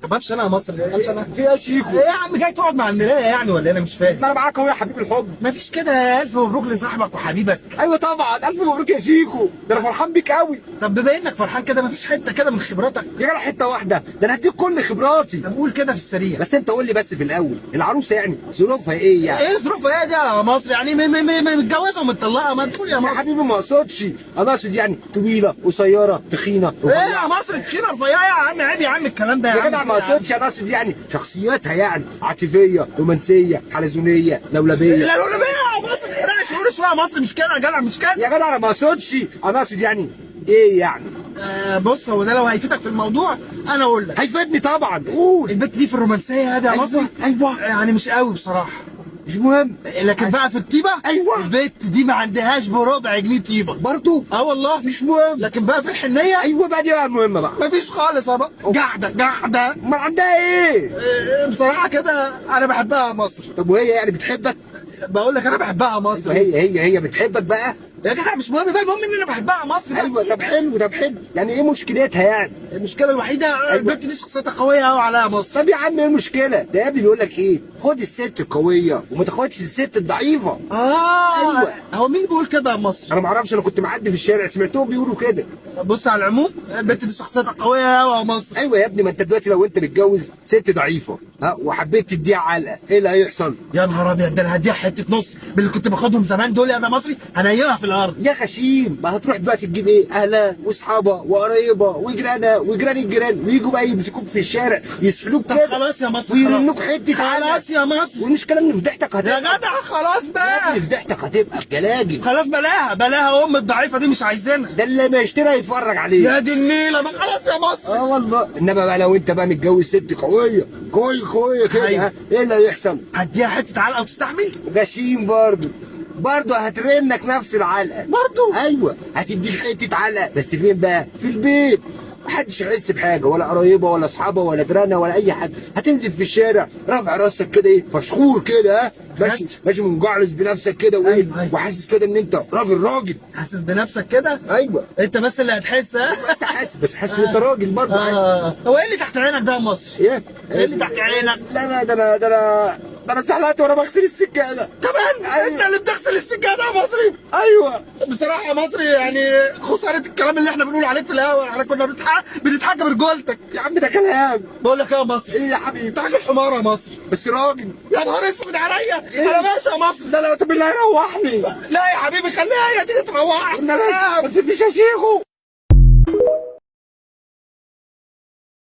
طب امشي انا يا مصر، امشي انا. في ايه شيكو؟ ايه يا عم جاي تقعد مع المرايه يعني ولا انا مش فاهم؟ ما انا معاك اهو يا حبيب الحب. مفيش كده، الف مبروك لصاحبك وحبيبك. ايوه طبعا، الف مبروك يا شيكو، ده انا فرحان بيك قوي. طب بما انك فرحان كده مفيش حته كده من خبراتك؟ يا جدع حته واحده، ده انا هديك كل خبراتي. طب قول كده في السريع. بس انت قول لي بس في الاول، العروسه يعني ظروفها ايه يعني؟ ايه ظروفها ايه دي يا مصر؟ يعني متجوزه ومطلقه؟ ما تقول يا يا مصر. حبيبي ما اقصدش، انا اقصد يعني طويله قصيره تخينه ايه رفيعة. يا مصر تخينه رفيعه يا عم؟ عيب يا عم الكلام ده يا يا عم. جدع ما اقصدش، انا اقصد يعني شخصيتها يعني عاطفيه رومانسيه حلزونيه لولبيه. لا لا يا مصر لا شهور شويه يا مصر، مش كده يا جدع مش كده. يا جدع انا ما اقصدش، انا اقصد يعني ايه يعني؟ بص هو ده لو هيفيدك في الموضوع انا اقول لك. هيفيدني طبعا، قول. البت دي في الرومانسيه هذا يا أيوة، مصر. أيوة. يعني مش قوي بصراحه. مش مهم. لكن بقى في الطيبه أيوة. البت دي ما عندهاش بربع جنيه طيبه برضو اه والله. مش مهم. لكن بقى في الحنيه ايوه بقى دي بقى المهمه بقى. مفيش خالص يا بقى. جحده. امال عندها ايه؟ بصراحه كده انا بحبها يا مصر. طب وهي يعني بتحبك؟ بقول لك انا بحبها يا مصر. هي بتحبك بقى؟ يا جدع مش مهم بقى، المهم ان انا بحبها يا مصر. ايوه طب حلو، طب حلو، يعني ايه مشكلتها يعني؟ المشكله الوحيده البت دي شخصيتها قويه قوي عليها مصر. طب يا عم ايه المشكله؟ ده يا ابني بيقول لك ايه؟ خد الست القويه وما تاخدش الست الضعيفه. أيوة. هو مين بيقول كده يا مصر؟ انا ما اعرفش، انا كنت معدي في الشارع سمعتهم بيقولوا كده. بص على العموم البت دي شخصيتها قويه قوي يا مصر. ايوه يا ابني، ما انت دلوقتي لو انت متجوز ست ضعيفه وحبيت تديها علقه، ايه اللي هيحصل؟ يا نهار ابيض، ده انا هديها حته نص باللي كنت باخدهم زمان دول يا ده مصري، هنيمها في الارض. يا غشيم، ما هتروح دلوقتي تجيب ايه؟ اهلها واصحابها وقرايبها وجيرانها وجيران الجيران، ويجوا بقى يمسكوك في الشارع يسحلوك طب كده. خلاص يا مصر ويرنوك حته خلاص يا مصر. والمشكله ان فضحتك يا هتبقى جدع خلاص بقى. فضحتك هتبقى بجلاجل. خلاص بلاها ام الضعيفه دي مش عايزينها. ده اللي ما يشتري يتفرج عليه. يا دي النيله ما خلاص يا مصر. اه والله. انما بقى لو انت بقى متجوز ست قويه قويه كده، أيوة. ايه اللي هيحصل؟ هديها حته علقه وتستحمل. غشيم برضه هترنك نفس العلقه. برضه ايوه هتديك حته علقه، بس فين بقى؟ في البيت. محدش يحس بحاجه، ولا قرايبها ولا اصحابها ولا جيرانها ولا اي حد. هتنزل في الشارع رافع راسك كده ايه، فشخور كده، ماشي منجعلص بنفسك كده وايه، أيوة. وحاسس كده ان انت راجل. حاسس بنفسك كده. ايوه انت بس اللي هتحس ها. انت حاسس، بس حاسس ان انت راجل برضه. هو ايه اللي تحت عينك ده يا مصر؟ ايه اللي تحت عينك؟ لا ده انا زعلت وانا بغسل السجاده كمان. أيوة. انت اللي بتغسل السجاده يا مصري. ايوه بصراحه يا مصري يعني خساره الكلام اللي احنا بنقول عليك في الهوا، احنا كنا بنتحكى برجولتك. يا عم ده كلام. بقول لك ايه يا مصر؟ ايه يا حبيبي؟ انت راجل حمار يا مصر. بس راجل. يا نهار اسود عليا. انا ماشي يا مصر. ده لو طب اللي هيروحني. لا يا حبيبي خليها هي دي تروحك. ما تسيبنيش يا شيخو.